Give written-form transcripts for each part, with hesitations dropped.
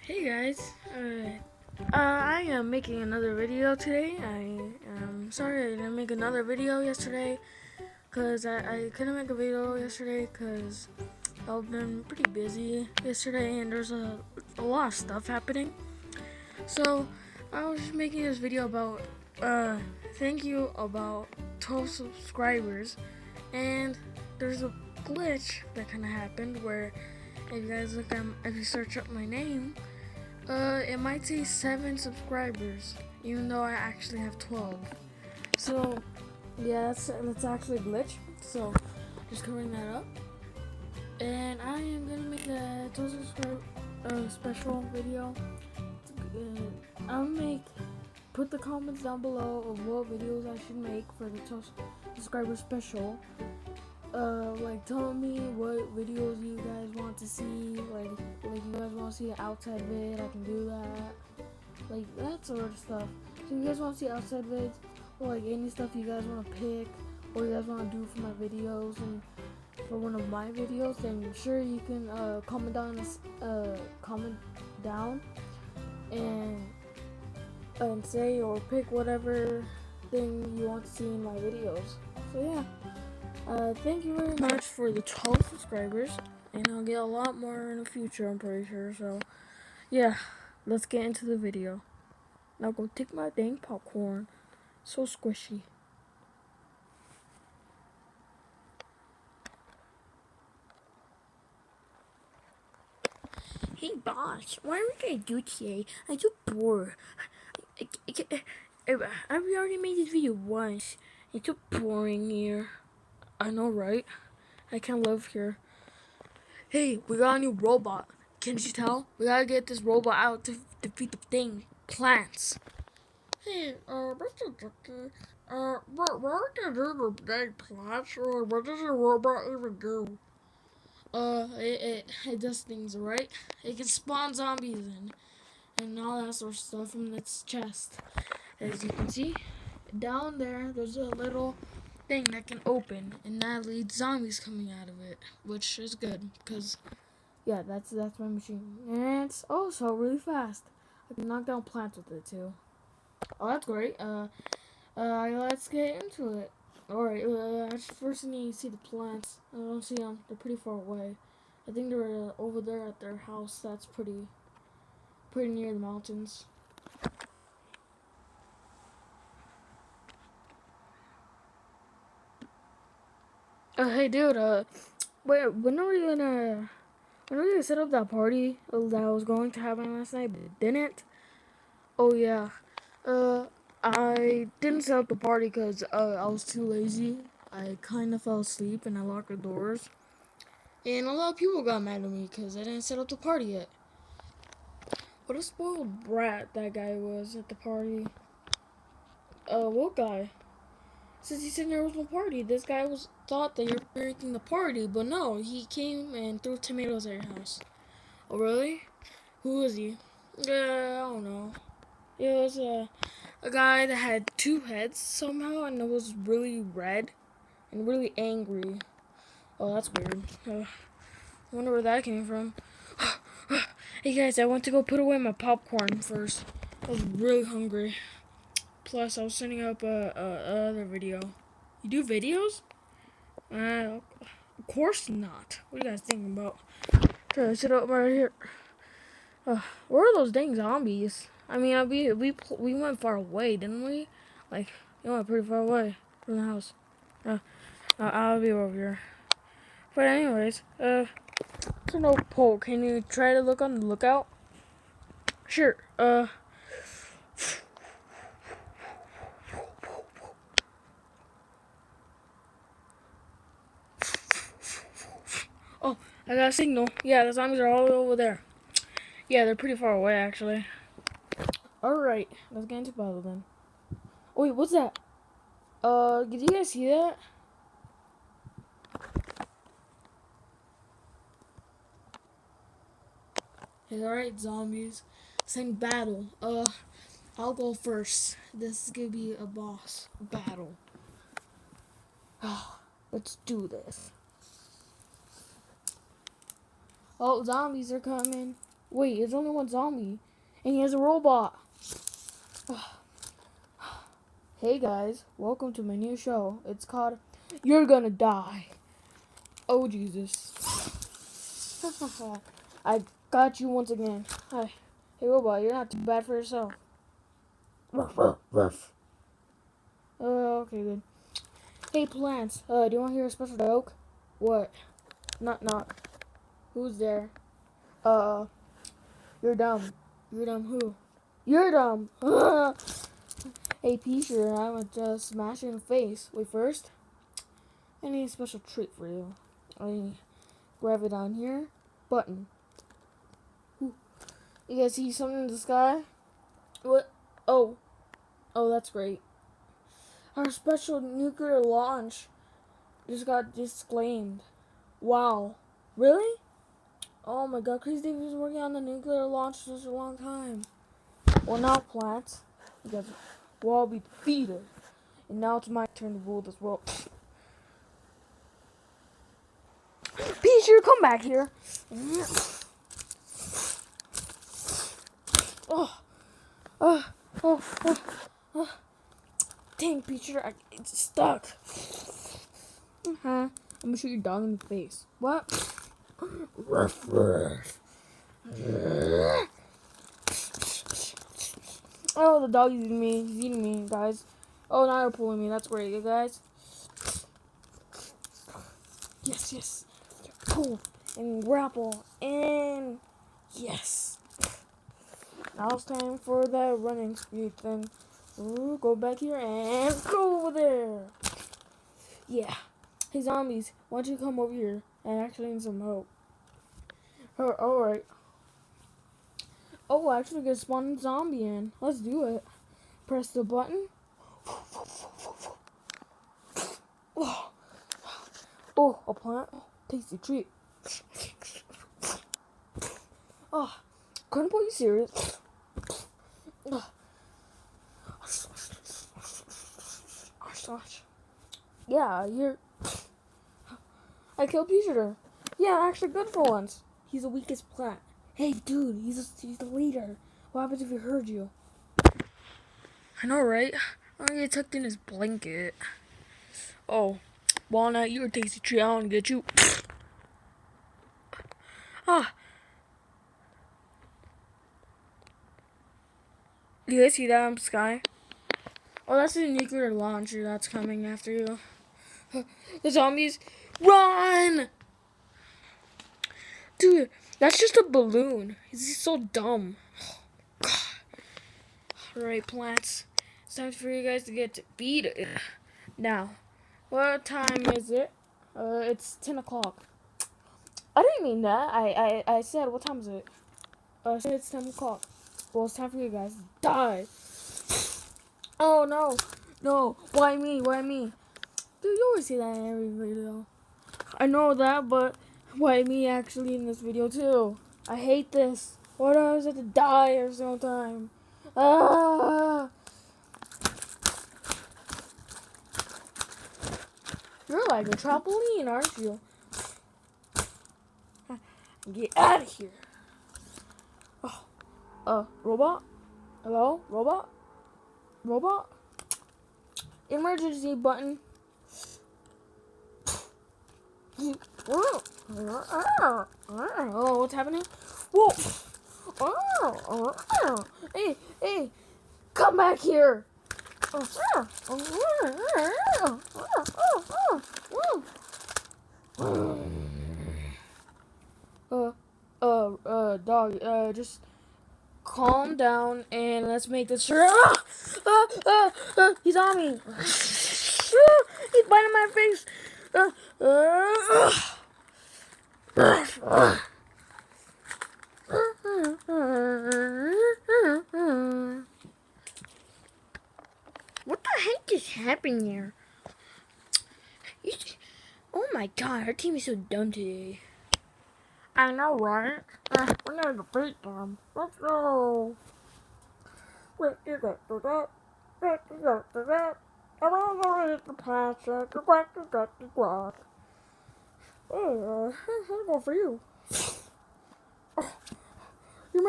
Hey guys, I am making another video today. I am sorry I didn't make another video yesterday because I couldn't make a video yesterday because I've been pretty busy yesterday and there's a lot of stuff happening. So I was just making this video about thank you about 12 subscribers, and there's a glitch that kind of happened where if you guys if you search up my name, it might say 7 subscribers, even though I actually have 12. So, yeah, that's actually a glitch. So, just covering that up. And I am gonna make a 12 subscriber special video. Put the comments down below of what videos I should make for the 12 subscriber special. Like tell me what videos you guys want to see. Like you guys want to see an outside vid, I can do that. Like that sort of stuff. So you guys want to see outside vids, or like any stuff you guys want to pick, or you guys want to do for my videos and for one of my videos, then sure you can comment down and say or pick whatever thing you want to see in my videos. So yeah. Thank you very much for the 12 subscribers, and I'll get a lot more in the future, I'm pretty sure. So, yeah, let's get into the video. Now go take my dang popcorn. So squishy. Hey boss, what are we gonna do today? I'm so bored. I already made this video once. It's so boring here. I know, right? I can't live here. Hey, we got a new robot. Can't you tell? We gotta get this robot out to defeat the thing. Plants. Hey, Mr. Ducky, what can do the big plants, or what does a robot even do? It does things, right? It can spawn zombies and all that sort of stuff from its chest. As you can see, down there's a little thing that can open, and that leads zombies coming out of it, which is good, because yeah, that's my machine. And it's also really fast. I can knock down plants with it too. Oh, that's great. Let's get into it. Alright, first I need to see the plants. I don't see them. They're pretty far away. I think they're over there at their house. That's pretty near the mountains. Hey dude, wait, when are we gonna set up that party that I was going to happen last night, but didn't? Oh yeah. I didn't set up the party because I was too lazy. I kind of fell asleep and I locked the doors. And a lot of people got mad at me because I didn't set up the party yet. What a spoiled brat that guy was at the party. What guy? Since he said there was no party, this guy thought that you were breaking the party, but no, he came and threw tomatoes at your house. Oh really? Who was he? I don't know. It was a guy that had 2 heads somehow, and it was really red and really angry. Oh, that's weird. I wonder where that came from. Hey guys, I went to go put away my popcorn first. I was really hungry. Plus, I was setting up another video. You do videos? Of course not. What are you guys thinking about? Try to sit up right here. Where are those dang zombies? I mean, we went far away, didn't we? Like, we went pretty far away from the house. I'll be over here. But anyways, so no Paul, can you try to look on the lookout? Sure. Oh, I got a signal. Yeah, the zombies are all over there. Yeah, they're pretty far away, actually. Alright, let's get into battle then. Oh, wait, what's that? Did you guys see that? Hey, alright, zombies. Same battle. I'll go first. This is gonna be a boss battle. Let's do this. Oh, zombies are coming. Wait, there's only one zombie. And he has a robot. Hey guys, welcome to my new show. It's called You're Gonna Die. Oh Jesus. I got you once again. Hi. Hey robot, you're not too bad for yourself. Ruff, ruff, ruff. Okay, good. Hey plants, do you want to hear a special joke? What? Knock. Who's there? You're dumb. You're dumb who? You're dumb. Hey Peacher, I'm gonna just smash you in the face. Wait, first, I need a special treat for you. I grab it down here. Button. Ooh. You guys see something in the sky? What? Oh, that's great. Our special nuclear launch just got disclaimed. Wow. Really? Oh my god, Crazy Dave was working on the nuclear launch for such a long time. Well, now, plants, you guys will all be defeated. And now it's my turn to rule this world. Peacher, come back here. Dang, Peacher, it's stuck. I'm gonna shoot your dog in the face. What? Ruff, ruff. Oh, the dog is eating me. He's eating me, guys. Oh, now they're pulling me. That's great, you guys. Yes. Pull and grapple and yes. Now it's time for the running speed thing. Ooh, go back here and go over there. Yeah. Hey zombies, why don't you come over here? I actually need some help. Alright. Oh, I actually get spawned a zombie in. Let's do it. Press the button. Oh, a plant. Tasty treat. Oh, couldn't you serious? Yeah, you're... I killed Peacher. Yeah, actually good for once. He's the weakest plant. Hey, dude, he's the leader. What happens if he heard you? I know, right? I'm gonna get tucked in his blanket. Oh, Walnut, you're a tasty treat. I want to get you. Ah. Do you guys see that in the sky? Oh, that's the nuclear launcher that's coming after you. The zombies, run! Dude, that's just a balloon. He's so dumb. Alright, plants. It's time for you guys to get defeated. Now, what time is it? It's 10 o'clock. I didn't mean that. I said, what time is it? I said it's 10 o'clock. Well, it's time for you guys to die. Oh, no. No. Why me? Dude, you always say that in every video. I know that, but why me actually in this video, too? I hate this. Why do I always have to die every single time? Ah! You're like a trampoline, aren't you? Get out of here. Robot? Hello? Robot? Emergency button. Oh, what's happening? Whoa! Hey, come back here! Dog, just calm down and let's make this sure. He's on me. He's biting my face. What the heck is happening here? Oh my god, our team is so dumb today. I know, right? We're gonna defeat them. Let's go. I'm gonna hit the pasture. Hey, I'll go for you.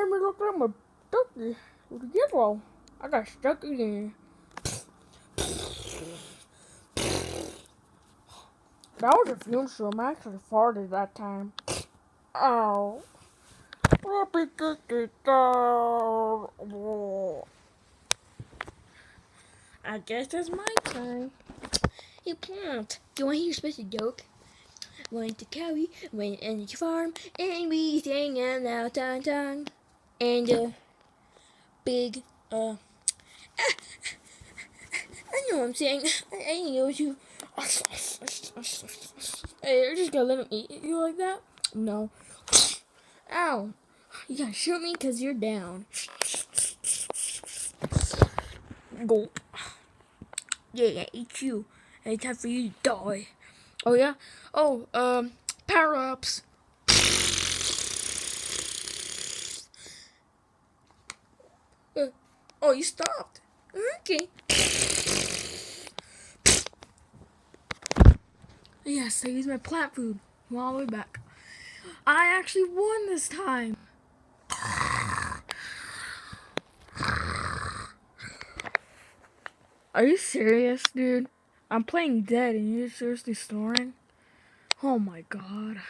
made me look like my turkey with a yellow. I got stuck again. That was a fume storm. I actually farted that time. Oh. I guess it's my turn. Hey, Plant, do you want to hear a special joke? Went to Cowie, went in the farm, and we sang a loud tongue. And, big, I know what I'm saying. I know you. Hey, you're just gonna let him eat you like that? No. Ow. You gotta shoot me because you're down. Gulp. Yeah, I ate you. And it's time for you to die. Oh, yeah? Oh, power-ups. Oh, you stopped. Okay. Yes, I used my plant food. I'm all the way back. I actually won this time. Are you serious, dude? I'm playing dead and you're seriously snoring? Oh my god.